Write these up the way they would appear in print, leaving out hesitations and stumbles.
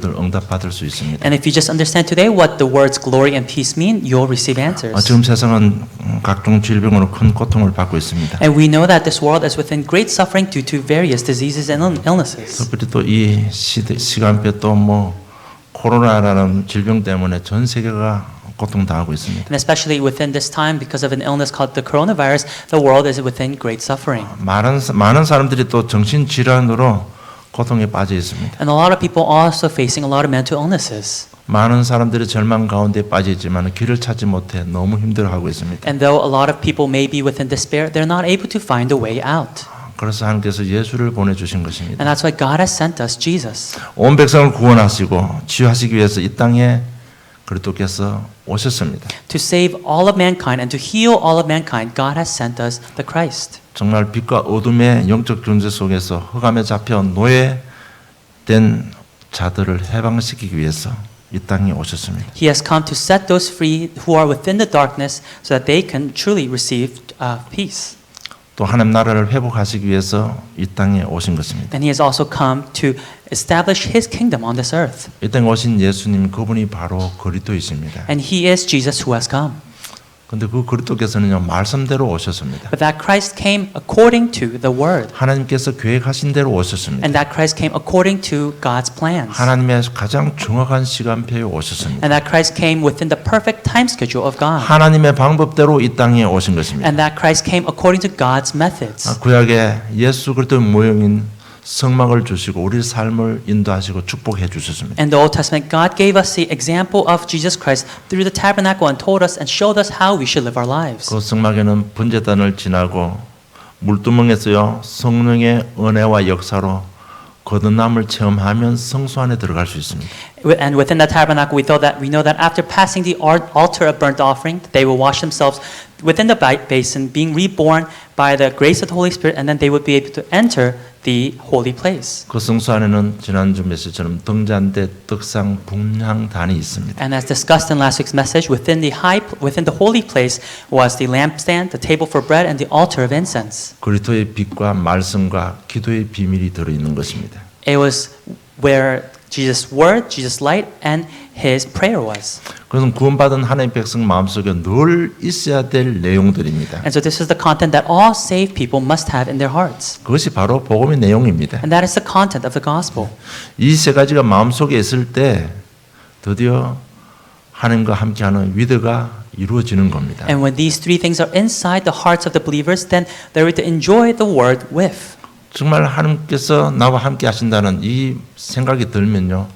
응답받을 수 있습니다. And if you just understand today what the words glory and peace mean, you'll receive answers. 지금 세상은 각종 질병으로 큰 고통을 받고 있습니다. And we know that this world is within great suffering due to various diseases and illnesses. 특별히 또 이 시간표에 또 뭐 코로나라는 질병 때문에 전 세계가 고통당하고 있습니다. And especially within this time, because of an illness called the coronavirus, the world is within great suffering. 많은 사람들이 또 정신 질환으로 고통에 빠져 있습니다. And a lot of people are also facing a lot of mental illnesses. 많은 사람들이 절망 가운데 빠져 있지만 길을 찾지 못해 너무 힘들어하고 있습니다. And though a lot of people may be within despair, they're not able to find a way out. 그래서 하나님께서 예수를 보내주신 것입니다. And that's why God has sent us Jesus. 온 백성을 구원하시고 치유하시기 위해서 이 땅에 그리스도께서 오셨습니다. To save all of mankind and to heal all of mankind, God has sent us the Christ. 정말 빛과 어둠의 영적 존재 속에서 흑암에 잡혀 노예된 자들을 해방시키기 위해서 이 땅에 오셨습니다. He has come to set those free who are within the darkness so that they can truly receive peace. 또 하나님 나라를 회복하시기 위해서 이 땅에 오신 것입니다. And he has also come to establish his kingdom on this earth. 이 땅에 오신 예수님 그분이 바로 그리스도이십니다. And he is Jesus who has come. 근데 그 그리스도께서는요 말씀대로 오셨습니다. But that Christ came according to the word. 하나님께서 계획하신 대로 오셨습니다. And that Christ came according to God's plans. 하나님의 가장 정확한 시간표에 오셨습니다. And that Christ came within the perfect time schedule of God. 하나님의 방법대로 이 땅에 오신 것입니다. And that Christ came according to God's methods. 구약에 예수 그리스도의 모형인 성막을 주시고 우리 삶을 인도하시고 축복해 주셨습니다. In the Old Testament, God gave us the example of Jesus Christ through the tabernacle and told us and showed us how we should live our lives. 그 성막에는 번제단을 지나고 물두멍에서요 성령의 은혜와 역사로 거듭남을 체험하면 성소 안에 들어갈 수 있습니다. And within the tabernacle, we know that after passing the altar of burnt offering, they will wash themselves within the basin, being reborn by the grace of the Holy Spirit, and then they would be able to enter the holy place. 그 성소 안에는 지난주 메시지처럼 등잔대, 떡상, 분향단이 있습니다. And as discussed in last week's message, within the holy place was the lampstand, the table for bread, and the altar of incense. 그리스도의 빛과 말씀과 기도의 비밀이 들어 있는 것입니다. It was where Jesus' word, Jesus' light, and his prayer was. 그것은 구원받은 하나님의 백성 마음속에 늘 있어야 될 내용들입니다. And so this is the content that all saved people must have in their hearts. 그것이 바로 복음의 내용입니다. And that is the content of the gospel. 이 세 가지가 마음속에 있을 때 드디어 하나님과 함께하는 위대가 이루어지는 겁니다. And when these three things are inside the hearts of the believers, then they're able to enjoy the word with. 정말 하나님께서 나와 함께 하신다는 이 생각이 들면요.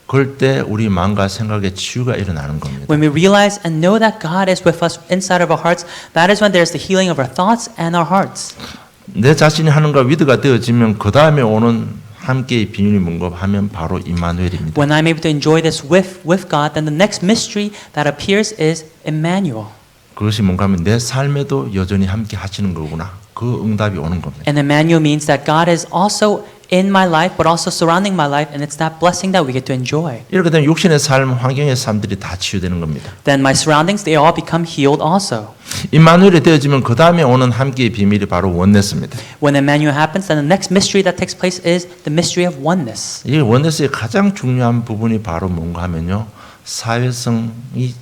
그럴 때 우리 마음과 생각에 치유가 일어나는 겁니다. When we realize and know that God is with us inside of our hearts, that is when there's the healing of our thoughts and our hearts. 내 자신이 하나님과 위대가 되어지면 그 다음에 오는 함께의 비밀이 뭔가 하면 바로 임마누엘입니다. When I'm able to enjoy this with God, then the next mystery that appears is Emmanuel. 그것이 뭔가 하면 내 삶에도 여전히 함께 하시는 거구나. 그 응답이 오는 겁니다. And Emmanuel means that God is also in my life, but also surrounding my life, and it's that blessing that we get to enjoy. 이렇게 되면 육신의 삶, 환경의 삶들이 다 치유되는 겁니다. Then my surroundings, they all become healed also. 임마누엘이 되어지면 그 다음에 오는 함께의 비밀이 바로 원네스입니다. When Emmanuel happens, then the next mystery that takes place is the mystery of oneness. 이 원네스의 가장 중요한 부분이 바로 뭔가 하면요. 사회성이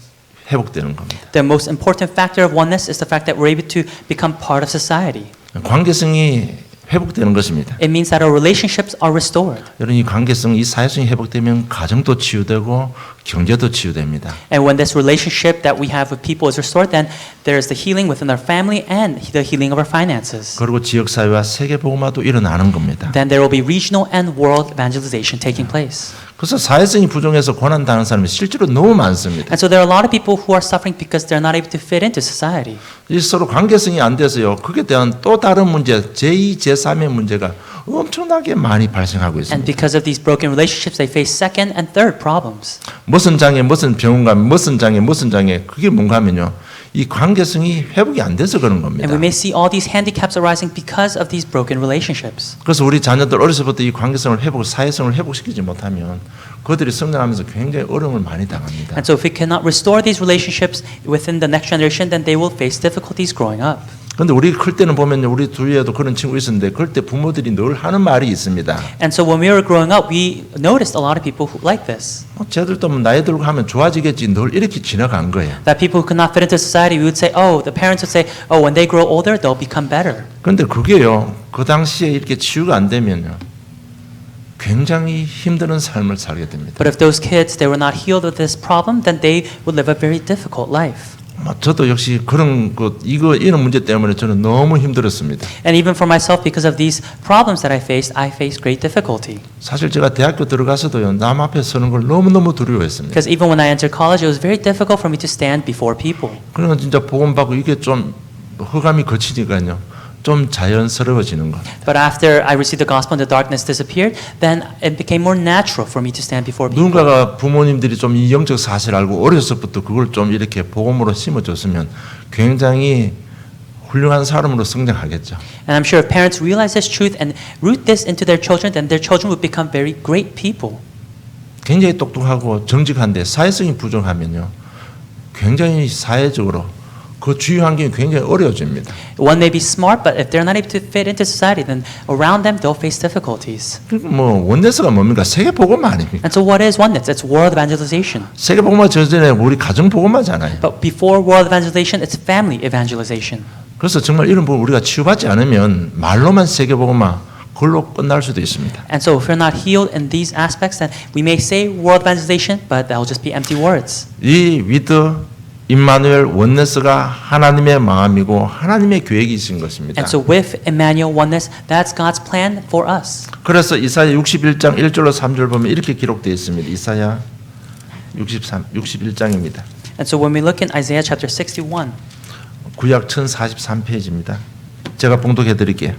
회복되는 겁니다. The most important factor of oneness is the fact that we're able to become part of society. 관계성이 회복되는 것입니다. It means that our relationships are restored. 여러분 이 관계성, 이 사회성이 회복되면 가정도 치유되고 경제도 치유됩니다. And when this relationship that we have with people is restored, then there is the healing within our family and the healing of our finances. 그리고 지역 사회와 세계 복음화도 일어나는 겁니다. Then there will be regional and world evangelization taking place. 그래서 사회성이 부족해서 고난 당하는 사람이 실제로 너무 많습니다. And so there are a lot of people who are suffering because they're not able to fit into society. 이 서로 관계성이 안 돼서요. 그에 대한 또 다른 문제, 제2, 제3의 문제가 엄청나게 많이 발생하고 And 있습니다. because of these broken relationships, they face second and third problems. 무슨 장애, 무슨 병원 가면 무슨 장애, 무슨 장애. 그게 뭔가 하면요. 이 관계성이 회복이 안 돼서 그런 겁니다. And we may see all these handicaps arising because of these broken relationships. 그래서 우리 자녀들 어려서부터 이 관계성을 회복, 사회성을 회복시키지 못하면 그들이 성장하면서 굉장히 어려움을 많이 당합니다. And so if we cannot restore these relationships within the next generation, then they will face difficulties growing up. 근데 우리 클 때는 보면요, 우리 주위에도 그런 친구 있었는데 그럴 때 부모들이 늘 하는 말이 있습니다. And so when we were growing up, we noticed a lot of people who like this. 쟤들도 뭐 나이 들고 하면 좋아지겠지, 늘 이렇게 지나간 거예요. That people who could not fit into society, we would say, oh, the parents would say, oh, when they grow older, they'll become better. 근데 그게요, 그 당시에 이렇게 치유가 안 되면요, 굉장히 힘든 삶을 살게 됩니다. But if those kids, they were not healed of this problem, then they would live a very difficult life. 저도 역시 그런 이런 문제 때문에 저는 너무 힘들었습니다. And even for myself, because of these problems that I faced great difficulty. 사실 제가 대학교 들어가서도요, 남 앞에 서는 걸 너무너무 두려워했습니다. Because even when I entered college, it was very difficult for me to stand before people. 그러면 진짜 복음 받고 이게 좀 허감이 거치니까요, 좀 자연스러워지는 거. But after I received the gospel and the darkness disappeared, then it became more natural for me to stand before people. 누군가가 부모님들이 좀 이 영적 사실 알고 어려서부터 그걸 좀 이렇게 복음으로 심어줬으면 굉장히 훌륭한 사람으로 성장하겠죠. And I'm sure if parents realize this truth and root this into their children, then their children would become very great people. 굉장히 똑똑하고 정직한데 사회성이 부족하면요, 굉장히 사회적으로 그 주위 환경이 굉장히 어려워집니다. One may be smart, but if they're not able to fit into society, then around them they'll face difficulties. 뭐 원네스가 뭡니까? 세계 복음 아닙니까? And so what is oneness? It's world evangelization. 세계 복음화 전에 우리 가정 복음화잖아요. But before world evangelization, it's family evangelization. 그래서 정말 이런 부분 우리가 치유받지 않으면 말로만 세계 복음화 그걸로 끝날 수도 있습니다. And so if we're not healed in these aspects, then we may say world evangelization, but that'll just be empty words. 이 위드 임마누엘 원네스가 하나님의 마음이고 하나님의 계획이신 것입니다. And so with Emmanuel oneness, that's God's plan for us. 그래서 이사야 61장 1절로 3절 보면 이렇게 기록되어 있습니다. 이사야 61장입니다. And so when we look in Isaiah chapter 61, 구약 1043페이지입니다. 제가 봉독해 드릴게요.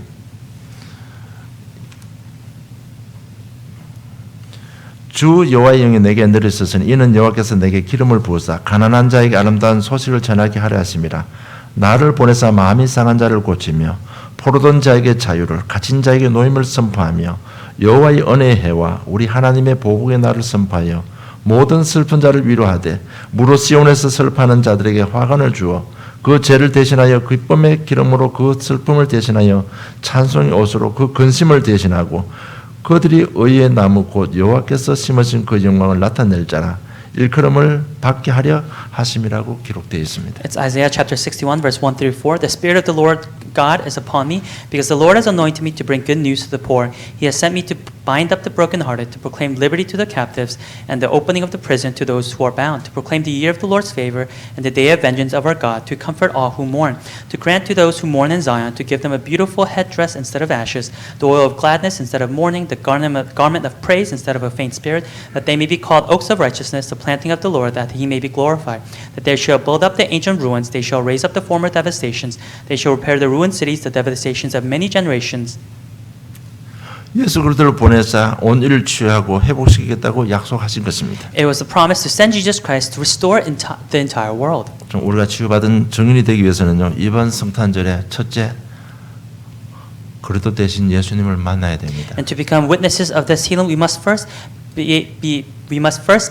주 여호와의 영이 내게 내리셨으니 이는 여호와께서 내게 기름을 부으사 가난한 자에게 아름다운 소식을 전하게 하려 하심이라. 나를 보내사 마음이 상한 자를 고치며 포로된 자에게 자유를, 갇힌 자에게 노임을 선포하며 여호와의 은혜의 해와 우리 하나님의 보복의 날을 선포하여 모든 슬픈 자를 위로하되 무릇 시온에서 슬퍼하는 자들에게 화관을 주어 그 죄를 대신하여 기쁨의 기름으로 그 슬픔을 대신하여 찬송의 옷으로 그 근심을 대신하고 그들이 의의 나무 곧 여호와께서 심으신 그 영광을 나타낼 자라 일컬음을 받게 하려 하심이라고 기록되어 있습니다. it's Isaiah chapter 61, verse 1 through 4. The Spirit of the Lord God is upon me, because the Lord has anointed me to bring good news to the poor. He has sent me to bind up the brokenhearted, to proclaim liberty to the captives, and the opening of the prison to those who are bound, to proclaim the year of the Lord's favor, and the day of vengeance of our God, to comfort all who mourn, to grant to those who mourn in Zion, to give them a beautiful headdress instead of ashes, the oil of gladness instead of mourning, the garment of praise instead of a faint spirit, that they may be called oaks of righteousness, the planting of the Lord, that he may be glorified. That they shall build up the ancient ruins, they shall raise up the former devastations, they shall repair the ruined cities, the devastations of many generations. 예수 그리스도를 보내사 온 일을 치유하고 회복시키겠다고 약속하신 것입니다. It was the promise to send Jesus Christ to restore the entire world. 좀 우리가 치유받은 증인이 되기 위해서는요, 이번 성탄절에 첫째 그리스도 대신 예수님을 만나야 됩니다. And to become witnesses of this healing, we must first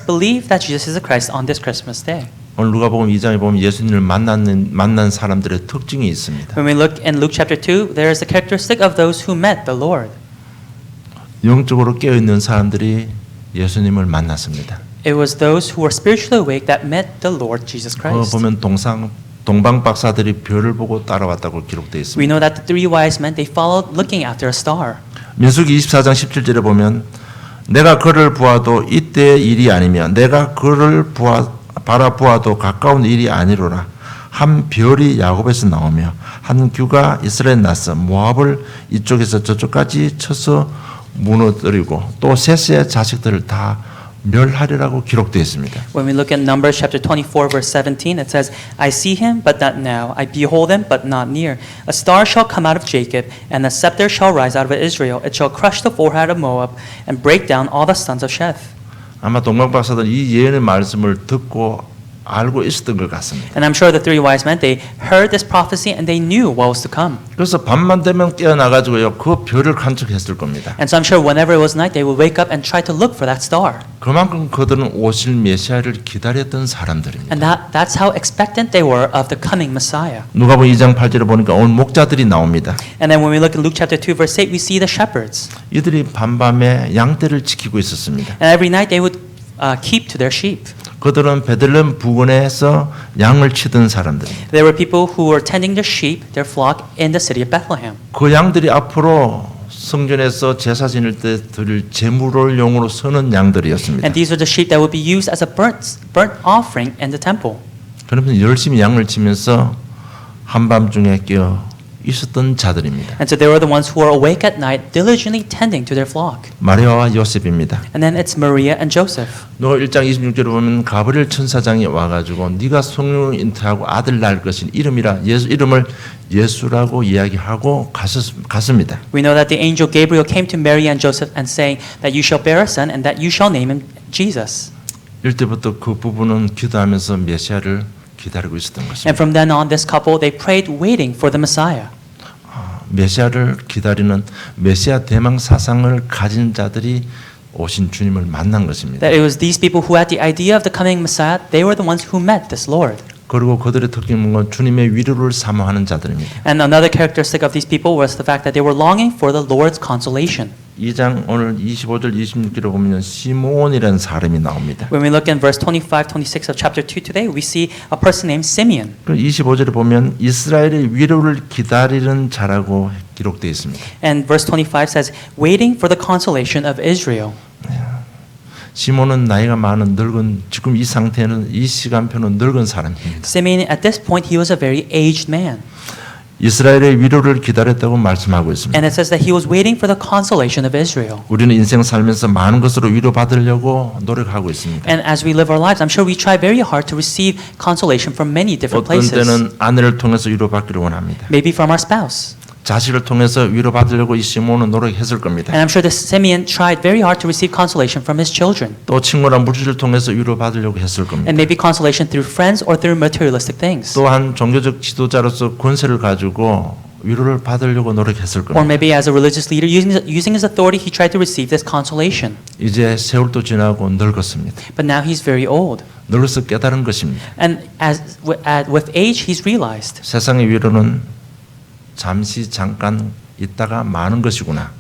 believe that Jesus is the Christ on this Christmas day. 오늘 누가복음 2장에 보면 예수님을 만난 사람들의 특징이 있습니다. When we look in Luke chapter 2, there is a characteristic of those who met the Lord. 영적으로 깨어 있는 사람들이 예수님을 만났습니다. It was those who were spiritually awake that met the Lord Jesus Christ. 보면 동방 박사들이 별을 보고 따라왔다고 기록되어 있습니다. We know that the three wise men, they followed looking after a star. 민수기 24장 17절에 보면 내가 그를 보아도 이때의 일이 아니며 내가 그를 바라보아도 가까운 일이 아니로라. 한 별이 야곱에서 나오며 한 규가 이스라엘 나서 모압을 이쪽에서 저쪽까지 쳐서 무너뜨리고 또 셋의 자식들을 다 멸하리라고 기록되어 있습니다. When we look at Numbers chapter 24 verse 17, it says, I see him, but not now. I behold him, but not near. A star shall come out of Jacob, and a scepter shall rise out of Israel. It shall crush the forehead of Moab, and break down all the sons of Sheth. 아마 동방 박사들 이 예언의 말씀을 듣고 알고 있었던 것 같습니다. And I'm sure the three wise men, they heard this prophecy and they knew what was to come. 그래서 밤만 되면 깨어나가지고요 그 별을 관측했을 겁니다. And so I'm sure whenever it was night, they would wake up and try to look for that star. 그만큼 그들은 오실 메시아를 기다렸던 사람들입니다. And that's how expectant they were of the coming Messiah. 누가복음 2장 8절에 보니까 오늘 목자들이 나옵니다. And then when we look at Luke chapter 2 verse 8, we see the shepherds. 이들이 밤밤에 양떼를 지키고 있었습니다. And every night they would keep to their sheep. 그들은 베들레헴 부근에서 양을 치던 사람들입니다. There were people who were tending their sheep, their flock in the city of Bethlehem. 그 양들이 앞으로 성전에서 제사 지낼 때 드릴 제물을 용으로 서는 양들이었습니다. And these are the sheep that would be used as a burnt offering in the temple. 그러면 열심히 양을 치면서 한밤중에 깨어 있었던 자들입니다. And so they were the ones who were awake at night, diligently tending to their flock. 마리아와 요셉입니다. And then it's Maria and Joseph. 누가 1장 26절에 보면 가브리엘 천사장이 와가지고 네가 성령을 잉태하고 아들 낳을 것인 이름이라 이름을 예수라고 이야기하고 갔습니다. We know that the angel Gabriel came to Mary and Joseph and saying that you shall bear a son and that you shall name him Jesus. 이때부터 그 부부는 기도하면서 메시아를 기다리고 있었던 And 것입니다. from then on, this couple, they prayed waiting for the Messiah. 메시아를 기다리는 메시아 대망 사상을 가진 자들이 오신 주님을 만난 것입니다. That it was these people who had the idea of the coming Messiah, they were the ones who met this Lord. 그리고 그들의 특징은 주님의 위로를 사모하는 자들입니다. And another characteristic of these people was the fact that they were longing for the Lord's consolation. 2장 오늘 25절 26절에 보면 시몬이라는 사람이 나옵니다. When we look in verse 25, 26 of chapter 2 today, we see a person named Simeon. 25절에 보면 이스라엘의 위로를 기다리는 자라고 기록되어 있습니다. And verse 25 says, waiting for the consolation of Israel. 시몬은 나이가 많은 늙은 지금 이 상태는 이 시간표는 늙은 사람입니다. Simeon, at this point, he was a very aged man. 이스라엘의 위로를 기다렸다고 말씀하고 있습니다. And it says that he was waiting for the consolation of Israel. 우리는 인생 살면서 많은 것으로 위로받으려고 노력하고 있습니다. And as we live our lives, I'm sure we try very hard to receive consolation from many different 어떤 places. 때는 아내를 통해서 위로받기를 원합니다. Maybe from our spouse. 자식을 통해서 위로받으려고 이 시몬은 노력했을 겁니다. And I'm sure this Simeon tried very hard to receive consolation from his children. 또 친구나 물질을 통해서 위로받으려고 했을 겁니다. And maybe consolation through friends or through materialistic things. 또한 종교적 지도자로서 권세를 가지고 위로를 받으려고 노력했을 Or 겁니다. maybe as a religious leader, using his authority, he tried to receive this consolation. 이제 세월도 지나고 늙었습니다. But now he's very old. 늙어서 깨달은 것입니다. And with age, he's realized 세상의 위로는 잠시 잠깐 있다가 마는 것이구나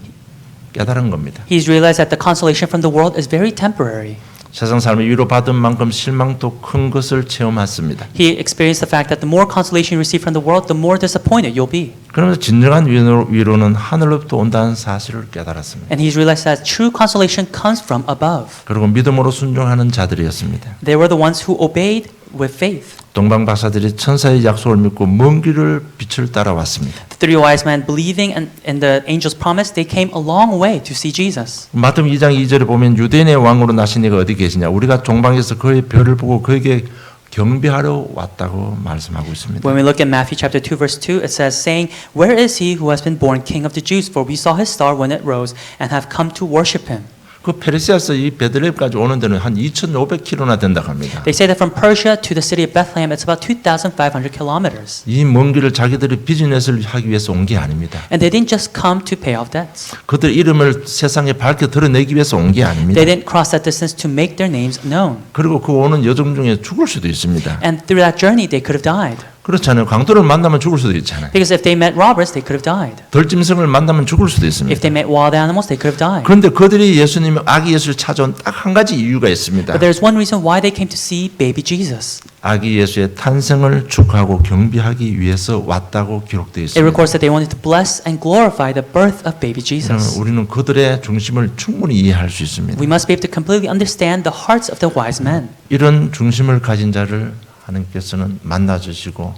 깨달은 겁니다. he's realized that the consolation from the world is very temporary. 세상 삶에 위로받은 만큼 실망도 큰 것을 체험했습니다. He experienced the fact that the more consolation you receive from the world, the more disappointed you'll be. 그러면서 진정한 위로는 하늘로부터 온다는 사실을 깨달았습니다. And he's realized that true consolation comes from above. 그리고 믿음으로 순종하는 자들이었습니다. They were the ones who obeyed with faith. 동방 박사들이 천사의 약속을 믿고 먼 길을 빛을 따라왔습니다. The three wise men, believing in the angel's promise, they came a long way to see Jesus. 마태복음 2장 2절에 보면 유대인의 왕으로 나신 이가 어디 계시냐 우리가 종방에서 그의 별을 보고 그에게 경배하러 왔다고 말씀하고 있습니다. When we look at Matthew chapter 2 verse 2, it says, saying, "Where is he who has been born king of the Jews? For we saw his star when it rose and have come to worship him." 그 페르시아에서 이 베들레헴까지 오는 데는 한 2,500km나 된다고 합니다. They say that from Persia to the city of Bethlehem, it's about 2,500 kilometers. 이 먼 길을 자기들이 비즈니스를 하기 위해서 온 게 아닙니다. And they didn't just come to pay off debts. 그들 이름을 세상에 밝게 드러내기 위해서 온 게 아닙니다. They didn't cross that distance to make their names known. 그리고 그 오는 여정 중에 죽을 수도 있습니다. And through that journey, they could have died. 그렇잖아요. 강도를 만나면 죽을 수도 있잖아요. Because if they met robbers, they could have died. 들짐승을 만나면 죽을 수도 If 있습니다. they met wild animals, they could have died. 그런데 그들이 예수님 아기 예수를 찾아온 딱 한 가지 이유가 있습니다. But there's one reason why they came to see baby Jesus. 아기 예수의 탄생을 축하하고 경배하기 위해서 왔다고 기록되어 It 있습니다. records that they wanted to bless and glorify the birth of baby Jesus. 우리는 그들의 중심을 충분히 이해할 수 있습니다. We must be able to completely understand the hearts of the wise men. 이런 중심을 가진 자를 하나님께서는 만나 주시고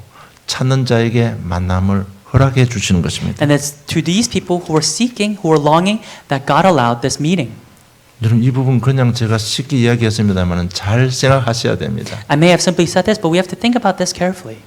찾는 자에게 만남을 허락해 주시는 것입니다. And it's to these people who are seeking, who are longing, that God allowed this meeting. 여러분 이 부분 그냥 제가 쉽게 이야기했습니다만 잘 생각하셔야 됩니다. I may have simply said this, but we have to think about this carefully.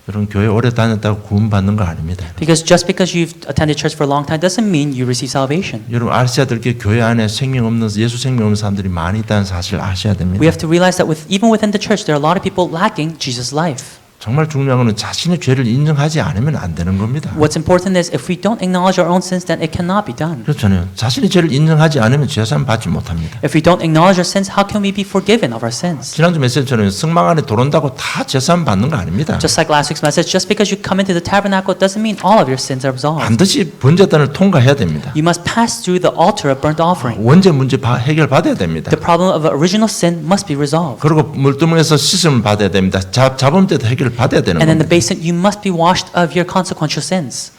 여러분 교회 오래 다녔다고 구원받는 거 아닙니다. Because just because you've attended church for a long time doesn't mean you receive salvation. 여러분 아시아들께 교회 안에 생명 없는 예수 생명 없는 사람들이 많이 있다는 사실 아셔야 됩니다. We have to realize that even within the church, there are a lot of people lacking Jesus' life. 정말 중요한 것은 자신의 죄를 인정하지 않으면 안 되는 겁니다. What's important is if we don't acknowledge our own sins, then it cannot be done. 그렇잖아요. 자신의 죄를 인정하지 않으면 제사함 받지 못합니다. If we don't acknowledge our sins, how can we be forgiven of our sins? 지난주 메시지처럼 성막 안에 들어온다고 다 제사함 받는 거 아닙니다. Just like last week's message, just because you come into the tabernacle doesn't mean all of your sins are absolved. 반드시 번제단을 통과해야 됩니다. You must pass through the altar of burnt offering. 원죄 문제 해결받아야 됩니다. The problem of original sin must be resolved. 그리고 물두멍에서 씻음을 받아야 됩니다. 자범죄도 해결받아야 되는 And in the 겁니다. basin, you must be washed of your consequential sins.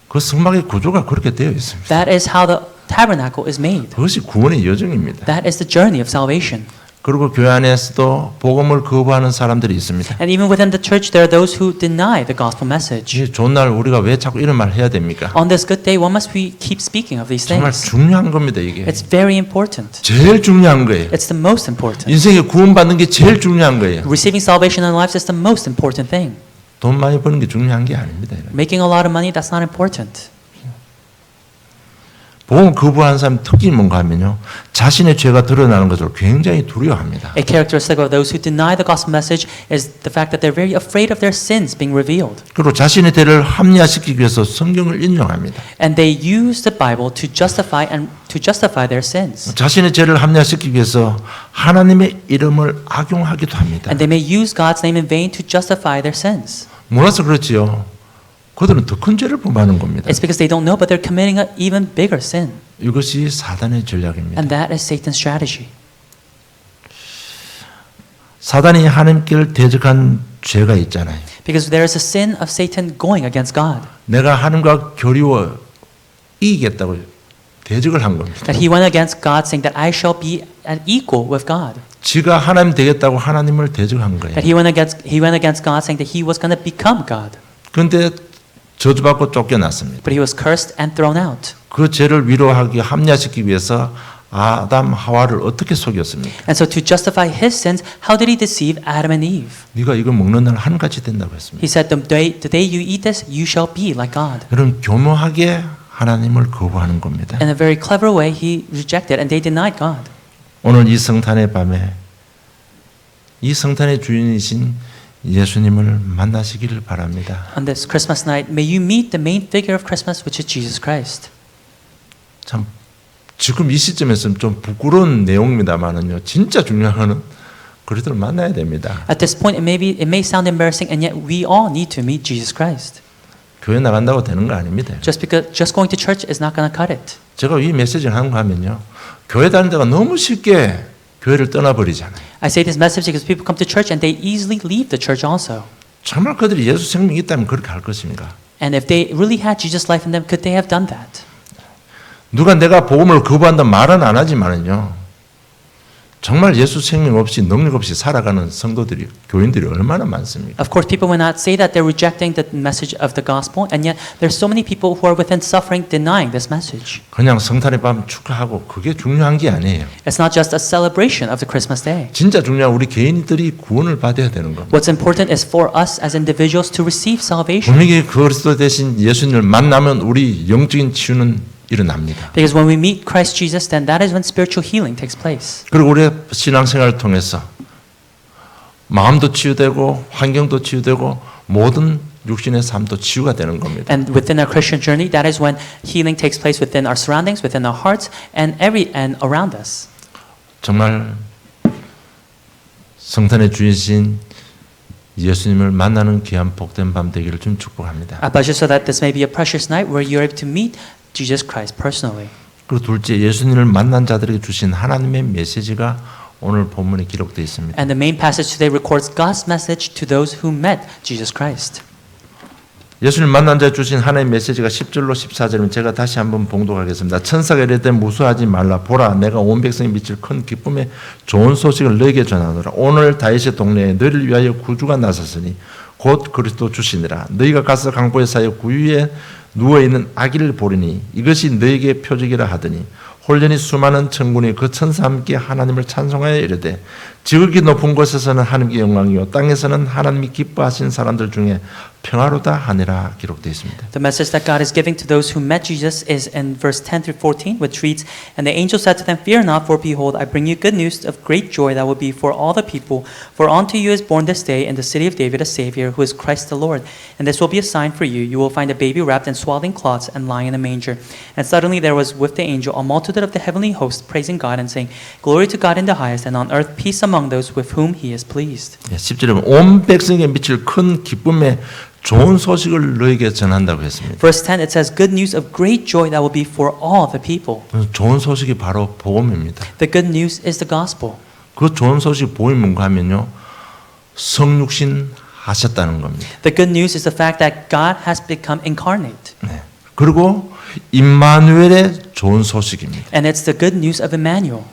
그 성막의 구조가 그렇게 되어 있습니다. That is how the tabernacle is made. 그것이 구원의 여정입니다. That is the journey of salvation. 그리고 교회 안에서도 복음을 거부하는 사람들이 있습니다. And even within the church, there are those who deny the gospel message. 이 좋은 날 우리가 왜 자꾸 이런 말 해야 됩니까? On this good day, why must we keep speaking of these 정말 things? 중요한 겁니다, 이게. It's very important. 제일 중요한 거예요. It's the most important. 인생에 구원받는 게 제일 중요한 거예요. Receiving salvation in our lives is the most important thing. 돈 많이 버는 게 중요한 게 아닙니다. Making a lot of money, that's not important. 복음을 거부하는 사람 특징이 뭔가 하면요. 자신의 죄가 드러나는 것을 굉장히 두려워합니다. A characteristic of those who deny the gospel message is the fact that they're very afraid of their sins being revealed. 그리고 자신의 죄를 합리화시키기 위해서 성경을 인용합니다. And they use the Bible to justify their sins. 자신의 죄를 합리화시키기 위해서 하나님의 이름을 악용하기도 합니다. And they may use God's name in vain to justify their sins. 몰라서 그렇지요. 그들은 더 큰 죄를 범하는 겁니다. It's because they don't know, but they're committing an even bigger sin. 이것이 사단의 전략입니다. And that is Satan's strategy. 사단이 하나님께를 대적한 죄가 있잖아요. Because there is a sin of Satan going against God. 내가 하나님과 교리워 이기겠다고 대적을 한 겁니다. That he went against God, saying that I shall be an equal with God. 지가 하나님 되겠다고 하나님을 대적한 거예요. That he went against God, saying that he was going to become God. 그런데 저주받고 쫓겨났습니다. But he was cursed and thrown out. 그 죄를 위로하기 합리화시키기 위해서 아담 하와를 어떻게 속였습니까? And so to justify his sins, how did he deceive Adam and Eve? 네가 이거 먹는 날 하늘같이 된다고 했습니다. He said, the day you eat this, you shall be like God. 그런 교묘하게 하나님을 거부하는 겁니다. In a very clever way, he rejected and they denied God. 오늘 이 성탄의 밤에 이 성탄의 주인이신 예수님을 만나시기를 바랍니다. On this Christmas night, may you meet the main figure of Christmas, which is Jesus Christ. 참 지금 이 시점에서는 좀 부끄러운 내용입니다만은요. 진짜 중요한 거는 그리스도를 만나야 됩니다. At this point, it may sound embarrassing, and yet we all need to meet Jesus Christ. 교회 나간다고 되는 거 아닙니다. Just going to church is not going to cut it. 제가 이 메시지를 하는 거 하면요. 교회 다니는 데가 너무 쉽게 교회를 떠나버리잖아요. I say this message because people come to church and they easily leave the church also. 정말 그들이 예수 생명이 있다면 그렇게 할 것입니까? And if they really had Jesus' life in them, could they have done that? 누가 내가 복음을 거부한다 말은 안 하지만은요. 정말 예수 생명 없이 능력 없이 살아가는 성도들이 교인들이 얼마나 많습니까? Of course, people will not say that they're rejecting the message of the gospel, and yet there's so many people who are within suffering denying this message. 그냥 성탄의 밤 축하하고 그게 중요한 게 아니에요. It's not just a celebration of the Christmas day. 진짜 중요한 우리 개인들이 구원을 받아야 되는 겁니다. What's important is for us as individuals to receive salvation. 분명히 그리스도 대신 예수님을 만나면 우리 영적인 치유는 일어납니다. Because when we meet Christ Jesus, then that is when spiritual healing takes place. 그리고 우리의 신앙생활을 통해서 마음도 치유되고 환경도 치유되고 모든 육신의 삶도 치유가 되는 겁니다. And within our Christian journey, that is when healing takes place within our surroundings, within our hearts, and around us. 정말 성탄의 주이신 예수님을 만나는 귀한 복된 밤 되기를 좀 축복합니다. I pledge so that this may be a precious night where you are able to meet Jesus Christ personally. 그리고 둘째 예수님을 만난 자들에게 주신 하나님의 메시지가 오늘 본문에 기록되어 있습니다. And the main passage today records God's message to those who met Jesus Christ. 예수님을 만난 자에 주신 하나님의 메시지가 10절로 14절이면 제가 다시 한번 봉독하겠습니다. 천사가 이르되 무수하지 말라. 보라 내가 온 백성이 미칠 큰 기쁨의 좋은 소식을 너에게 전하노라. 오늘 다윗의 동네에 너를 위하여 구주가 나섰으니 곧 그리스도 주시니라. 너희가 가서 강보의 사이에 구유에 누워있는 아기를 보리니 이것이 너에게 표적이라 하더니 홀연히 수많은 천군이 그 천사와 함께 하나님을 찬송하여 이르되 지극히 높은 곳에서는 하나님께 영광이요 땅에서는 하나님이 기뻐하신 사람들 중에 평화로다 하니라 기록되어 있습니다. The message that God is giving to those who met Jesus is in verse 10 through 14, which reads, And the angel said to them, Fear not, for behold, I bring you good news of great joy that will be for all the people. For unto you is born this day in the city of David a Savior, who is Christ the Lord. And this will be a sign for you. You will find a baby wrapped in swaddling cloths and lying in a manger. And suddenly there was with the angel a multitude of the heavenly hosts praising God and saying, Glory to God in the highest, and on earth peace among those with whom he is pleased. 10절에 온 백성에게 미칠 큰 기쁨의 좋은 소식을 너에게 전한다고 했습니다. Verse 10, it says, Good news of great joy that will be for all the people. 좋은 소식이 바로 복음입니다. The good news is the gospel. 그 좋은 소식 복음이 뭔가 하면요. 성육신 하셨다는 겁니다. The good news is the fact that God has become incarnate. 네. 그리고 임마누엘의 좋은 소식입니다. And it's the good news of Emmanuel.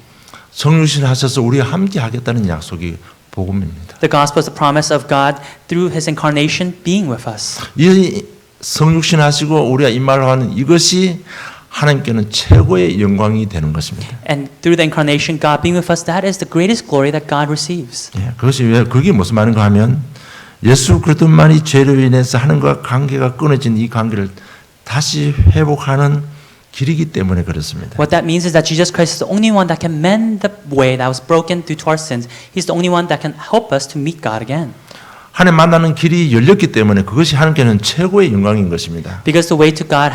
성육신 하셔서 우리가 함께 하겠다는 약속이 복음입니다. The gospel is the promise of God through his incarnation being with us. 이 성육신 하시고 우리가 임마누엘하는 이것이 하나님께는 최고의 영광이 되는 것입니다. And through the incarnation, God being with us, that is the greatest glory that God receives. 예, 그것이 왜 그게 무슨 말인가 하면 예수 그리스도만이 죄로 인해서 하나님과 관계가 끊어진 이 관계를 다시 회복하는 길이기 때문에 그렇습니다. What that means is that Jesus Christ is the only one that can mend the way that was broken due to our sins. He's the only one that can help us to meet God again. 하나님 만나는 길이 열렸기 때문에 그것이 하나님께는 최고의 영광인 것입니다. Because the way to God,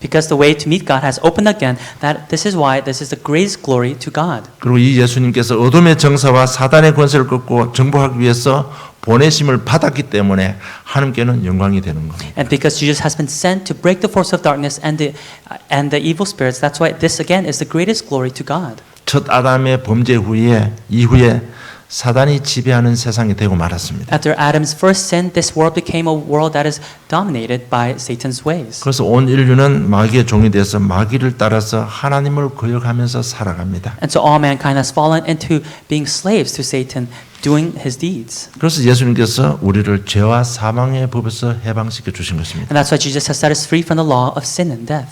because the way to meet God has opened again. That this is why this is the greatest glory to God. 그리고 이 예수님께서 어둠의 정사와 사단의 권세를 꺾고 정복하기 위해서 보내심을 받았기 때문에 하나님께는 영광이 되는 겁니다. And because Jesus has been sent to break the force of darkness and the evil spirits, that's why this again is the greatest glory to God. 첫 아담의 범죄 이후에 사단이 지배하는 세상이 되고 말았습니다. After Adam's first sin, this world became a world that is dominated by Satan's ways. 그래서 온 인류는 마귀의 종이 돼서 마귀를 따라서 하나님을 거역하면서 살아갑니다. And so all mankind has fallen into being slaves to Satan, doing his deeds. 그래서 예수님께서 우리를 죄와 사망의 법에서 해방시켜 주신 것입니다. And that's why Jesus has set us free from the law of sin and death.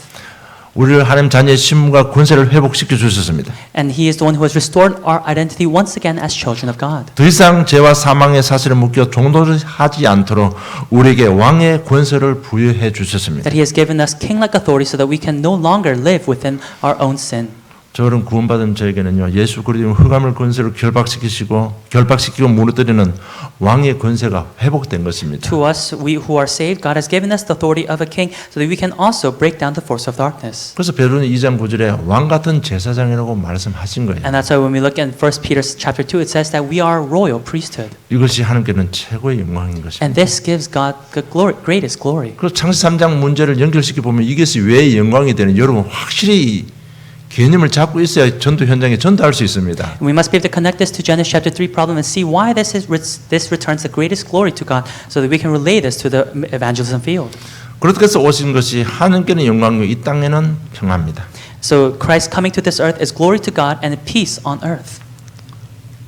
우리를 하나님 자녀의 신분과 권세를 회복시켜 주셨습니다. And he is the one who has restored our identity once again as children of God. 더 이상 죄와 사망의 사실에 묶여 종노를 하지 않도록 우리에게 왕의 권세를 부여해 주셨습니다. That he has given us king-like authority so that we can no longer live within our own sin. 저런 구원받은 저에게는요 예수 그리스도의 흑암을 권세를 결박시키고 무너뜨리는 왕의 권세가 회복된 것입니다. To us, we who are saved, God has given us the authority of a king so that we can also break down the force of darkness. 그래서 베드로는 2장 9절에 왕 같은 제사장이라고 말씀하신 거예요. And that's why when we look in 1 Peter chapter 2, it says that we are royal priesthood. 이것이 하나님께는 최고의 영광인 And 것입니다. this gives God the greatest glory. 그리고 창세 3장 문제를 연결시켜 보면 이것이 왜 영광이 되는 여러분 확실히 개념을 잡고 있어야 전도 현장에 전도할 수 있습니다. And we must be able to connect this to Genesis chapter 3 problem and see why this returns the greatest glory to God so that we can relay this to the evangelism field. 그렇게해서 오신 것이 하나님께는 영광이고 이 땅에는 평화입니다. So Christ coming to this earth is glory to God and peace on earth.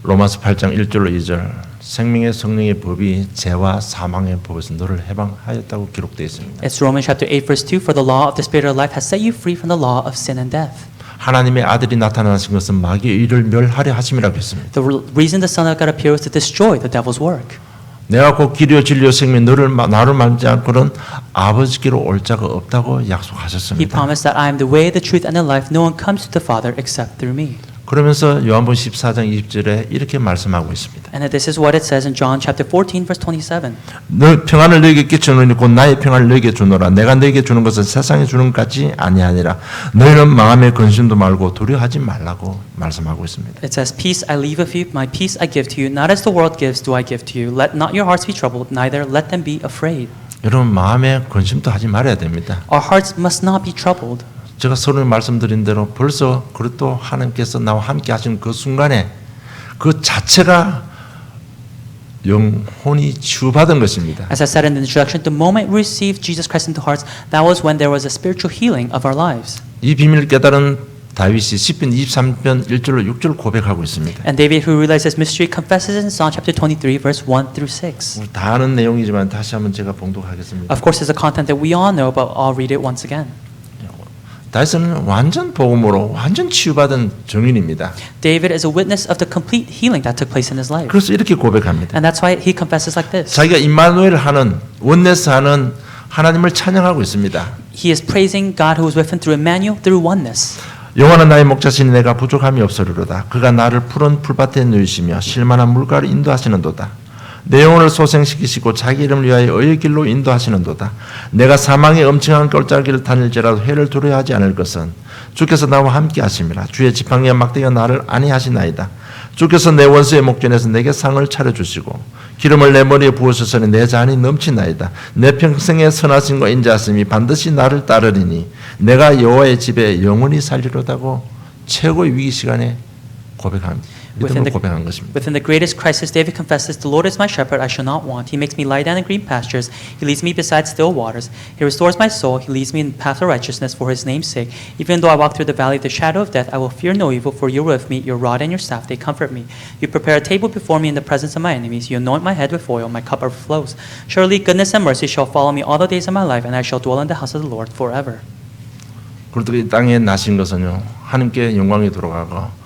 로마서 8장 1절로 2절 생명의 성령의 법이 죄와 사망의 법에서 너를 해방하였다고 기록되어 있습니다. It's Romans chapter 8 verse 2 for the law of the spirit of life has set you free from the law of sin and death. 하나님의 아들이 나타나신 것은 마귀의 일을 멸하려 하심이라고 했습니다. The reason the Son of God appeared was to destroy the devil's work. 내가 곧 길이요 진리요 생명 나를 만지 않고는 아버지께로 올 자가 없다고 He 약속하셨습니다. promised that I am the way, the truth, and the life. No one comes to the Father except through me. 그러면서 요한복음 14장 20절에 이렇게 말씀하고 있습니다. And this is what it says in John chapter 14 verse 27. 너 평안을 너에게 끼쳐놓으니 곧 나의 평안을 너에게 주노라. 내가 너에게 주는 것은 세상에 주는 것 같이 아니하니라. 너희는 마음의 근심도 말고 두려워하지 말라고 말씀하고 있습니다. It says, Peace I leave with you, my peace I give to you. Not as the world gives do I give to you. Let not your hearts be troubled, neither let them be afraid. 여러분 마음의 근심도 하지 말아야 됩니다. Our hearts must not be troubled. 제가 서로 말씀드린 대로 벌써 그리스도 하나님께서 나와 함께 하신 그 순간에 그 자체가 영혼이 치유받은 것입니다. As I said in the introduction, the moment we received Jesus Christ into hearts, that was when there was a spiritual healing of our lives. 이 비밀을 깨달은 다윗이 시편 23편 1절로 6절 고백하고 있습니다. And David, who realized this mystery, confesses in Psalm chapter 23, verse 1 through 6. 우리 다 아는 내용이지만 다시 한번 제가 봉독하겠습니다. Of course, it's a content that we all know, but I'll read it once again. 다윗은 완전 복음으로 완전 치유받은 증인입니다. David is a witness of the complete healing that took place in his life. 그래서 이렇게 고백합니다. And that's why he confesses like this. 자기가 임마누엘 하는 원네스 하는 하나님을 찬양하고 있습니다. He is praising God who was with him through Emmanuel, through oneness. 여호와는 나의 목자시니 내가 부족함이 없으리로다. 그가 나를 푸른 풀밭에 누이시며 실만한 물가를 인도하시는도다. 내 영혼을 소생시키시고 자기 이름을 위하여 의의 길로 인도하시는도다. 내가 사망의 엄청한 꼴짜기를 다닐지라도 해를 두려워하지 않을 것은 주께서 나와 함께 하심이라. 주의 지팡이와 막대기가 나를 안위하시나이다. 주께서 내 원수의 목전에서 내게 상을 차려주시고 기름을 내 머리에 부으셨으니 내 잔이 넘치나이다. 내 평생의 선하심과 인자하심이 반드시 나를 따르리니 내가 여호와의 집에 영원히 살리로다고 최고의 위기 시간에 고백합니다. 믿음으로 고백한 것입니다. Within the greatest crisis, David confesses, "The Lord is my shepherd; I shall not want. He makes me lie down in green pastures. He leads me beside still waters. He restores my soul. He leads me in the path of righteousness for His name's sake. Even though I walk through the valley of the shadow of death, I will fear no evil, for you are with me. Your rod and your staff, they comfort me. You prepare a table before me in the presence of my enemies. You anoint my head with oil. My cup overflows. Surely goodness and mercy shall follow me all the days of my life, and I shall dwell in the house of the Lord forever." 그리고 이 땅에 나신 것은요 하나님께 영광이 돌아가고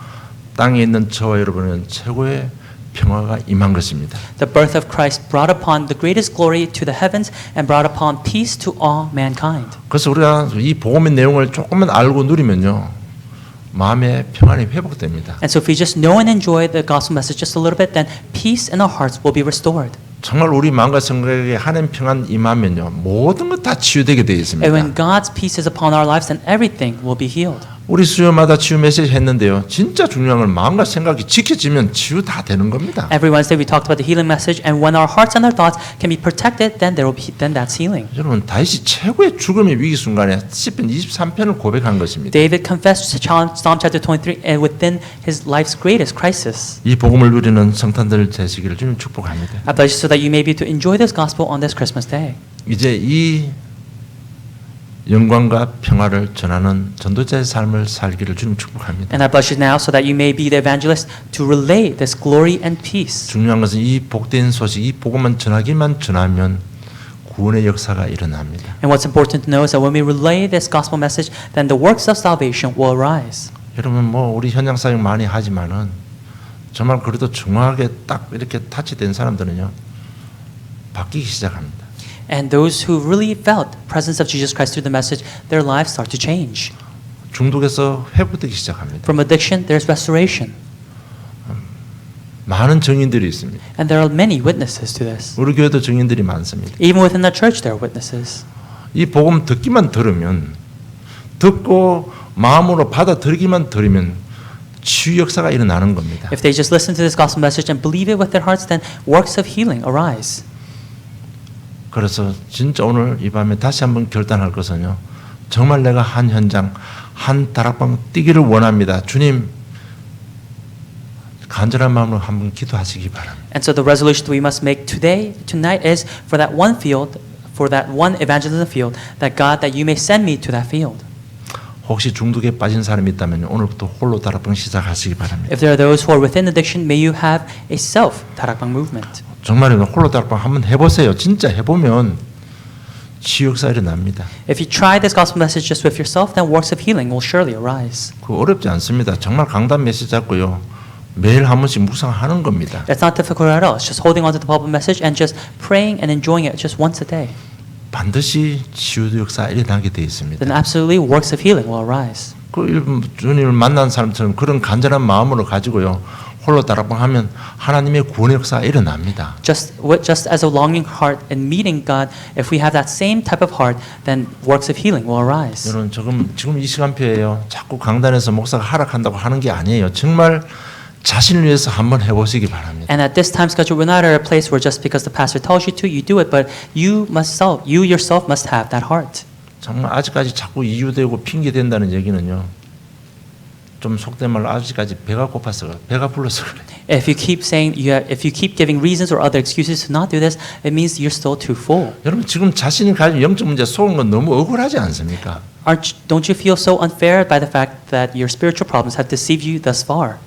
땅에 있는 저와 여러분은 최고의 평화가 임한 것입니다. The birth of Christ brought upon the greatest glory to the heavens and brought upon peace to all mankind. 그래서 우리가 이 복음의 내용을 조금만 알고 누리면요 마음의 평안이 회복됩니다. And so if we just know and enjoy the gospel message just a little bit, then peace in our hearts will be restored. 정말 우리 마음과 생각에 하나님 평안 임하면요 모든 것 다 치유되게 되어 있습니다. And when God's peace is upon our lives, then everything will be healed. 우리 수요마다 치유 메시지 했는데요. 진짜 중요한 건 마음과 생각이 지켜지면 치유 다 되는 겁니다. Every Wednesday we talked about the healing message, and when our hearts and our thoughts can be protected, then then that's healing. 여러분 다윗이 최고의 죽음의 위기 순간에 시편 23편을 고백한 것입니다. David confessed Psalm chapter 23 and within his life's greatest crisis. 이 복음을 누리는 성탄절 되시기를 주님 축복합니다. I bless you so that you may be able to enjoy this gospel on this Christmas day. 이제 이 영광과 평화를 전하는 전도자의 삶을 살기를 주님 축복합니다. And I bless you now so that you may be the evangelist to relay this glory and peace. 중요한 것은 이 복된 소식, 이 복음만 전하기만 전하면 구원의 역사가 일어납니다. And what's important to know is that when we relay this gospel message, then the works of salvation will arise. 여러분 뭐 우리 현장 사역 많이 하지만은 정말 그래도 중요하게 딱 이렇게 타치된 사람들은요 바뀌기 시작합니다. And those who really felt the presence of Jesus Christ through the message, their lives start to change. 중독에서 회복되기 시작합니다. From addiction, there's restoration. 많은 증인들이 있습니다. And there are many witnesses to this. 우리 교회도 증인들이 많습니다. Even within the church, there are witnesses. 이 복음 듣기만 들으면 듣고 마음으로 받아들이기만 들으면 치유 역사가 일어나는 겁니다. If they just listen to this gospel message and believe it with their hearts, then works of healing arise. 그래서 진짜 오늘 이 밤에 다시 한번 결단할 것은요. 정말 내가 한 현장, 한 다락방 뛰기를 원합니다. 주님, 간절한 마음으로 한번 기도하시기 바랍니다. And so the resolution that we must make tonight is for that one field, for that one evangelism field, that God, that you may send me to that field. 혹시 중독에 빠진 사람이 있다면 오늘부터 홀로 다락방 시작하시기 바랍니다. If there are those who are within addiction, may you have a self 다락방 movement. 정말로 홀로 다락방 한번 해보세요. 진짜 해보면 치유 역사 일어납니다. If you try this gospel message just with yourself, then works of healing will surely arise. 그 어렵지 않습니다. 정말 강단 메시지 잡고요. 매일 한 번씩 묵상하는 겁니다. It's not difficult at all. It's just holding on to the Bible message and just praying and enjoying it just once a day. 반드시 치유 역사 일어나게 돼 있습니다. Then absolutely works of healing will arise. 그 주님을 만난 사람처럼 그런 간절한 마음으로 가지고요. 홀로 다락방 하면 하나님의 구원의 역사가 일어납니다. Just as a longing heart and meeting God, if we have that same type of heart, then works of healing will arise. 여러분 지금 이 시간표예요. 자꾸 강단에서 목사가 하락한다고 하는 게 아니에요. 정말 자신을 위해서 한번 해보시기 바랍니다. And at this time schedule, we're not at a place where just because the pastor tells you to, you do it, but you yourself must have that heart. 정말 아직까지 자꾸 이유되고 핑계 된다는 얘기는요. 좀 속된 말로 아직까지 배가 고파서 그래. 배가 불러서 그래. If you keep saying if you keep giving reasons or other excuses to not do this, it means you're still too full. 여러분 지금 자신이 가진 영적 문제 속은 건 너무 억울하지 않습니까? Don't you feel so unfair by the fact that your spiritual problems have deceived you thus far?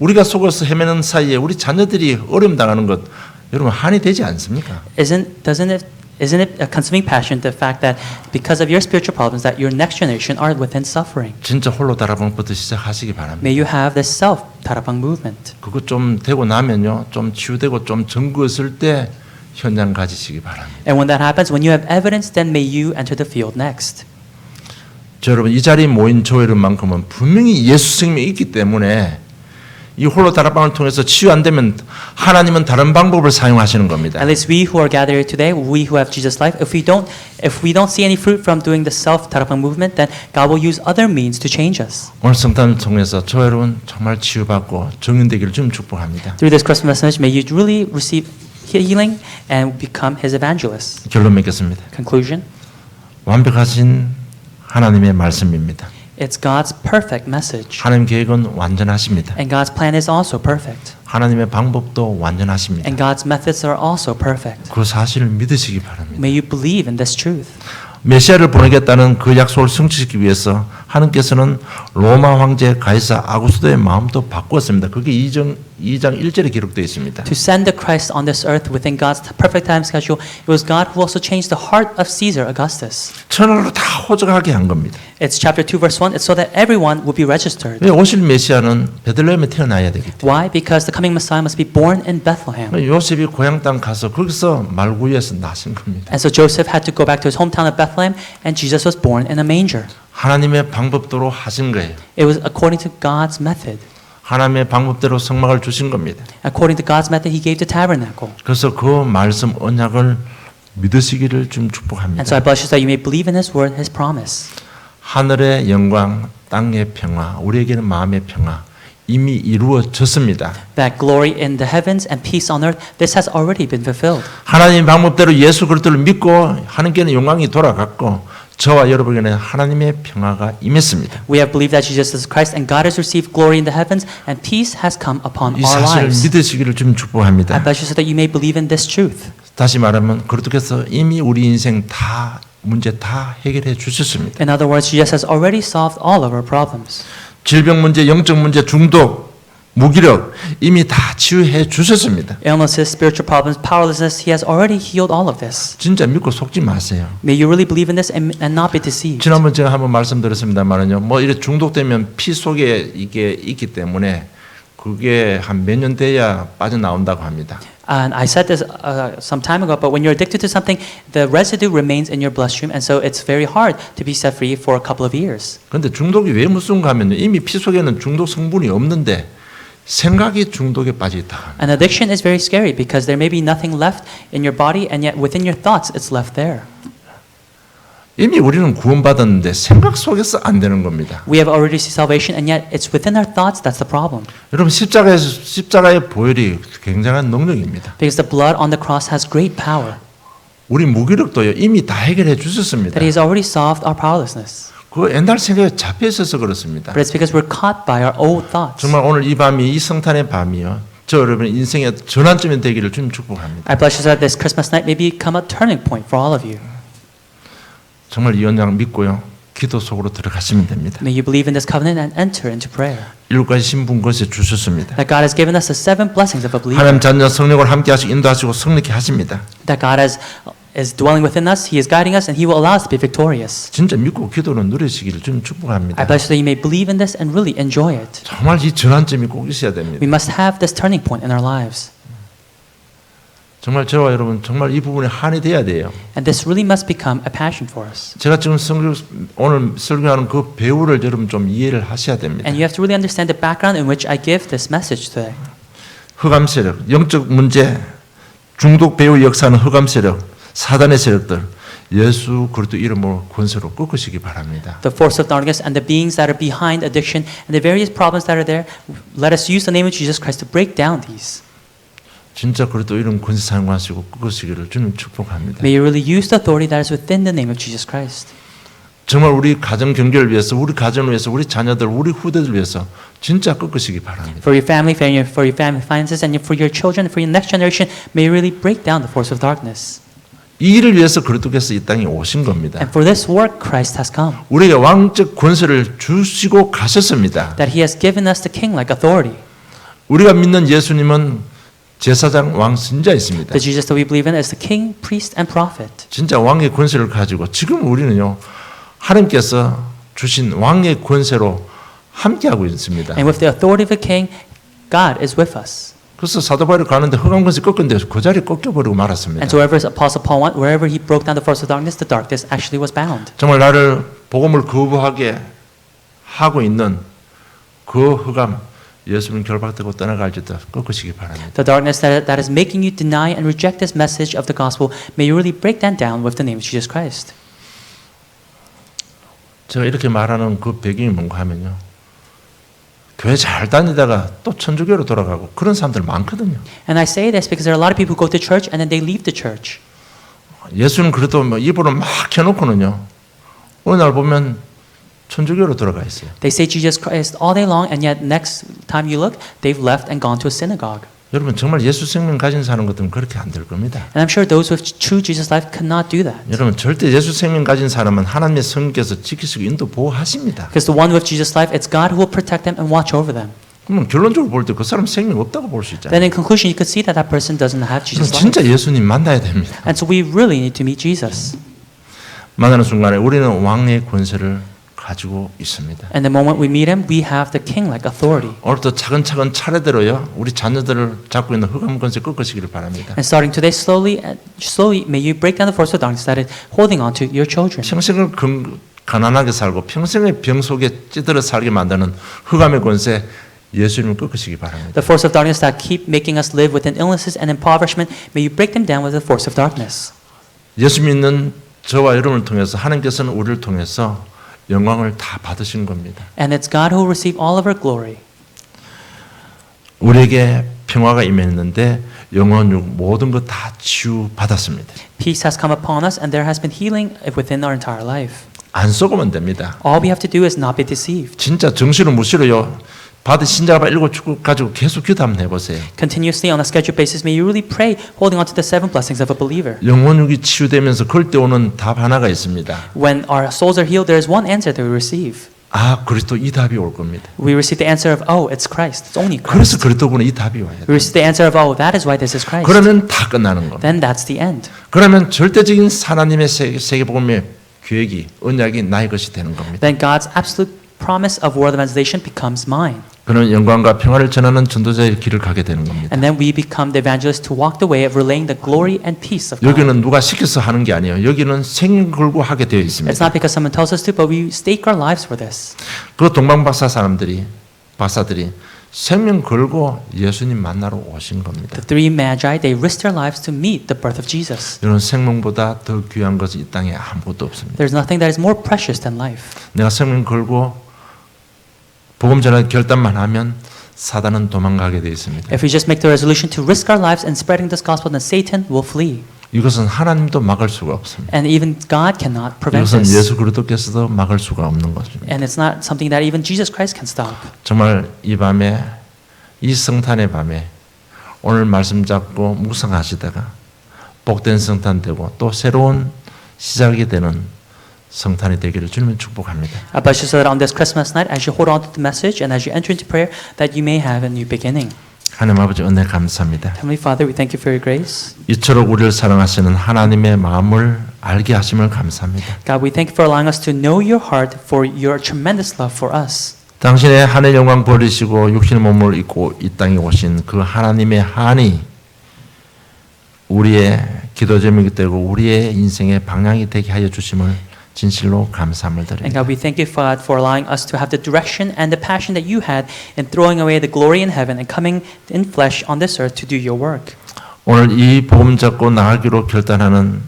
우리가 속어서 헤매는 사이에 우리 자녀들이 어려움 당하는 것 여러분 한이 되지 않습니까? Doesn't it Isn't it a consuming passion, the fact that because of your spiritual problems, that your next generation are within suffering? 진짜 홀로 다락방부터 시작하시기 바랍니다. May you have this self-다락방 movement. 그거 좀 되고 나면요, 좀 치유되고 좀 증거했을 때 현장 가지시기 바랍니다. And when that happens, when you have evidence, then may you enter the field next. 저 여러분 이 자리에 모인 저 여러분만큼은 분명히 예수 생명이 있기 때문에 이 홀로 다락방을 통해서 치유 안 되면 하나님은 다른 방법을 사용하시는 겁니다. At least we who are gathered here today, we who have Jesus' life, if we don't see any fruit from doing the self-다락방 movement, then God will use other means to change us. 오늘 성탄을 통해서 저 여러분 정말 치유받고 정인되기를 좀 축복합니다. Through this Christmas message, may you really receive healing and become His evangelists. 결론 맺겠습니다. Conclusion. 완벽하신 하나님의 말씀입니다. It's God's perfect message. 하나님 계획은 완전하십니다. And God's plan is also perfect. 하나님의 방법도 완전하십니다. And God's methods are also perfect. 그 사실을 믿으시기 바랍니다. May you believe in this truth. 메시아를 보내겠다는 그 약속을 성취시키기 위해서 하나님께서는 로마 황제 가이사 아구스도의 마음도 바꾸었습니다. 그게 2장 1절에 기록되어 있습니다. To send the Christ on this earth within God's perfect time schedule, it was God who also changed the heart of Caesar Augustus. 천하로 다 호적하게 한 겁니다. It's chapter 2 verse 1. It's so that everyone would be registered. 왜 오실 메시아는 베들레헴에 태어나야 되기 때문에. Why? Because the coming Messiah must be born in Bethlehem. 요셉이 고향 땅 가서 거기서 말구이에서 나신 겁니다. And so Joseph had to go back to his hometown of Bethlehem, and Jesus was born in a manger. 하나님의 방법대로 하신 거예요. It was according to God's method. 하나님의 방법대로 성막을 주신 겁니다. According to God's method, He gave the tabernacle. 그래서 그 말씀 언약을 믿으시기를 좀 축복합니다. And so I bless you that you may believe in His word, His promise. 하늘의 영광, 땅의 평화, 우리에게는 마음의 평화 이미 이루어졌습니다. That glory in the heavens and peace on earth, this has already been fulfilled. 하나님 방법대로 예수 그리스도를 믿고 하나님께는 영광이 돌아갔고 저와 여러분에게는 하나님의 평화가 임했습니다. We have believed that Jesus is Christ, and God has received glory in the heavens, and peace has come upon 이 our 사실을 lives. 믿으시기를 좀 I 축복합니다. bless you so that you may believe in this truth. 다시 말하면 그리스도께서 이미 우리 인생 다 문제 다 해결해 주셨습니다. In other words, Jesus has already solved all of our problems. 질병 문제, 영적 문제, 중독, 무기력 이미 다 치유해 주셨습니다. Illnesses, spiritual problems, powerlessness, He has already healed all of this. 진짜 믿고 속지 마세요. May you really believe in this and not be deceived. 지난번 제가 한번 말씀드렸습니다만은요. 뭐 이렇게 중독되면 피 속에 이게 있기 때문에 그게 한 몇 년 돼야 빠져나온다고 합니다. And I said this some time ago, but when you're addicted to something, the residue remains in your bloodstream, and so it's very hard to be set free for a couple of years. 그런데 중독이 왜 무서운가 하면요. 이미 피 속에는 중독 성분이 없는데 생각이 중독에 빠져 있다. An addiction is very scary because there may be nothing left in your body, and yet within your thoughts, it's left there. 이미 우리는 구원받았는데 생각 속에서 안 되는 겁니다. We have already received salvation, and yet it's within our thoughts that's the problem. 여러분 십자가의 보혈이 굉장한 능력입니다. Because the blood on the cross has great power. 우리 무기력도요 이미 다 해결해 주셨습니다. That He has already solved our powerlessness. 그 옛날 생각에 잡혀 있어서 그렇습니다. But it's because we're caught by our old thoughts. 정말 오늘 이 밤이 이 성탄의 밤이요. 저 여러분의 인생의 전환점이 되기를 좀 축복합니다. I bless you that this Christmas night may become a turning point for all of you. 정말 이 언약을 믿고요. 기도 속으로 들어가시면 됩니다. May you believe in this covenant and enter into prayer. 7가지 신분 것에 주셨습니다. That God has given us the 7 blessings of a believer. 하나님 자녀 성령을 함께 하시고 인도하시고 성립케 하십니다. That God is dwelling within us, He is guiding us, and He will allow us to be victorious. 진짜 믿고 기도는 누리시기를 좀 축복합니다. I bless you that you may believe in this and really enjoy it. 정말 이 전환점이 꼭 있어야 됩니다. We must have this turning point in our lives. 정말 저와 여러분 정말 이 부분에 한이 돼야 돼요. And this really must become a passion for us. 제가 지금 오늘 설교하는 그 배우를 여러분 좀 이해를 하셔야 됩니다. And you have to really understand the background in which I give this message today. 흑암 세력, 영적 문제, 중독 배우 역사는 흑암 세력, 사단의 세력들 예수 그리스도 이름으로 권세로 꺾으시기 바랍니다. The force of darkness and the beings that are behind addiction and the various problems that are there, let us use the name of Jesus Christ to break down these. 진짜 그리스도 이름 권세 사용하시고 꺾으시기를 주님 축복합니다. May you really use the authority that is within the name of Jesus Christ. 정말 우리 가정 경제를 위해서, 우리 가정을 위해서, 우리 자녀들, 우리 후대들 위해서 진짜 꺾으시기 바랍니다. For your family, for your family finances, and for your children, for your next generation, may you really break down the force of darkness. 이 일을 위해서 그리스도께서 이 땅에 오신 겁니다. And for this work, Christ has come. 우리에게 왕적 권세를 주시고 가셨습니다. That He has given us the king-like authority. 우리가 믿는 예수님은 제사장, 왕, 선지자 있습니다. The Jesus that we believe in is the king, priest, and prophet. 진짜 왕의 권세를 가지고 지금 우리는요 하나님께서 주신 왕의 권세로 함께하고 있습니다. And with the authority of a king, God is with us. 그래서 사도 바울이 가는데 흑암 권세 꺾은데 그 자리에 꺾여버리고 말았습니다. And so wherever Apostle Paul went, wherever he broke down the force of darkness, the darkness actually was bound. 정말 나를 복음을 거부하게 하고 있는 그 흑암 예수님 결박되고 떠나갈지도 꺾으시기 바랍니다. The darkness that is making you deny and reject this message of the gospel, may you really break that down with the name of Jesus Christ. 제가 이렇게 말하는 그 배경이 뭔가 하면요. 교회 잘 다니다가 또 천주교로 돌아가고 그런 사람들 많거든요. And I say this because there are a lot of people who go to church and then they leave the church. 예수는 그래도 뭐 입으로 막 켜놓고는요. 어느 날 보면 천주교로 돌아가 있어요. They say Jesus Christ all day long, and yet next time you look, they've left and gone to a synagogue. 여러분 정말 예수 생명 가진 사람 같으면 그렇게 안 될 겁니다. And I'm sure those with true Jesus life cannot do that. 여러분 절대 예수 생명 가진 사람은 하나님의 성령께서 지키시고 인도 보호하십니다. Because the one with Jesus life, it's God who will protect them and watch over them. 그러면 결론적으로 볼 때 그 사람 생명 없다고 볼 수 있잖아요. Then in conclusion, you could see that that person doesn't have Jesus life. 진짜 예수님 만나야 됩니다. And so we really need to meet Jesus. 만나는 순간에 우리는 왕의 권세를 가지고 있습니다. And the moment we meet him, we have the king-like authority. 오늘부터 차근차근 차례대로요. 우리 자녀들을 잡고 있는 흑암 권세 꺾으시기를 바랍니다. And starting today, slowly, may you break down the force of darkness that is holding on to your children. 평생을 가난하게 살고 평생의 병 속에 찌들어 살게 만드는 흑암의 권세 예수님을 꺾으시기 바랍니다. The force of darkness that keep making us live within illnesses and impoverishment, may you break them down with the force of darkness. 예수 믿는 저와 여러분을 통해서 하나님께서는 우리를 통해서 영광을 다 받으신 겁니다. And it's God who will receive all of our glory. 우리에게 평화가 임했는데 영혼육 모든 것 다 치유 받았습니다. Peace has come upon us, and there has been healing within our entire life. 안 속으면 됩니다. All we have to do is not be deceived. 진짜 정신을 무시로요. 받은 신자가 7축 가지고 계속 기도 한번 해보세요. Continuously on a scheduled basis, may you really pray, holding on to the 7 blessings of a believer. 영혼육이 치유되면서 그럴 때 오는 답 하나가 있습니다. When our souls are healed, there is one answer that we receive. 아, 그리스도 이 답이 올 겁니다. We receive the answer of, oh, it's Christ. It's only 그래서 Christ. 그리스도군은 이 답이 와야 We 돼요. receive the answer of, oh, that is why this is Christ. 그러면 다 끝나는 겁니다. Then that's the end. 그러면 절대적인 하나님의 세계복음의 계획이 언약이 나의 것이 되는 겁니다. Then God's absolute promise of world evangelization becomes mine. 그는 영광과 평화를 전하는 전도자의 길을 가게 되는 겁니다. And then we become the evangelists to walk the way of relaying the glory and peace of God. 여기는 누가 시켜서 하는 게 아니에요. 여기는 생명 걸고 하게 되어 It's 있습니다. not because someone tells us to, but we stake our lives for this. 그 동방박사 박사들이 생명 걸고 예수님 만나러 오신 겁니다. The three magi, they risked their lives to meet the birth of Jesus. 이런 생명보다 더 귀한 것이 이 땅에 아무것도 없습니다. There's nothing that is more precious than life. 내가 생명 걸고 복음 전할 결단만 하면 사단은 도망가게 되어 있습니다. If we just make the resolution to risk our lives in spreading this gospel, then Satan will flee. 이것은 하나님도 막을 수가 없습니다. And even God cannot prevent 이것은 this. 예수 그리스도께서도 막을 수가 없는 것입니다. And it's not something that even Jesus Christ can stop. 정말 이 밤에 이 성탄의 밤에 오늘 말씀 잡고 묵상하시다가 복된 성탄 되고 또 새로운 시작이 되는 성탄이 되기를 주님은 축복합니다. I bless you so that on this Christmas night, as you hold on to the message and as you enter into prayer, that you may have a new beginning. 하나님 아버지 은혜 감사합니다. Heavenly Father, we thank you for your grace. 이처럼 우리를 사랑하시는 하나님의 마음을 알게 하심을 감사합니다. God, we thank you for allowing us to know your heart for your tremendous love for us. 당신의 하늘 영광 버리시고 육신의 몸을 입고 이 땅에 오신 그 하나님의 한이 우리의 기도 제목이 되고 우리의 인생의 방향이 되게 하여 주심을 진실로 감사함을 And 드립니다. God, we thank you, God, for allowing us to have the direction and the passion that you had in throwing away the glory in heaven and coming in flesh on this earth to do your work. 오늘 이 복음 잡고 나가기로 결단하는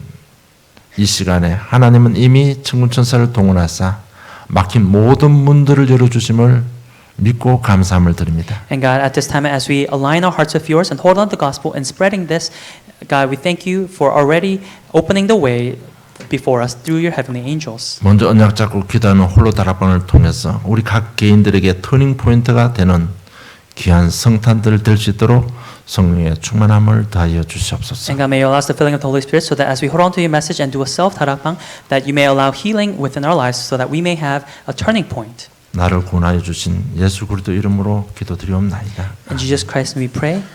이 시간에 하나님은 이미 천군천사를 동원하사 막힌 모든 문들을 열어주심을 믿고 감사함을 드립니다. And God, at this time, as we align our hearts with yours and hold on to the gospel and spreading this, God, we thank you for already opening the way before us through your heavenly angels. 먼저 언약 잡고 기도하는 홀로 다락방을 통해서 우리 각 개인들에게 터닝 포인트가 되는 귀한 성탄들 될 수 있도록 성령의 충만함을 다하여 주시옵소서. And God, may you allow us the filling of the Holy Spirit so that as we hold on to your message and do a self-tarakbang, that you may allow healing within our lives so that we may have a turning point. 나를 구원하여 주신 예수 그리스도 이름으로 기도드리옵나이다. In Jesus Christ we pray.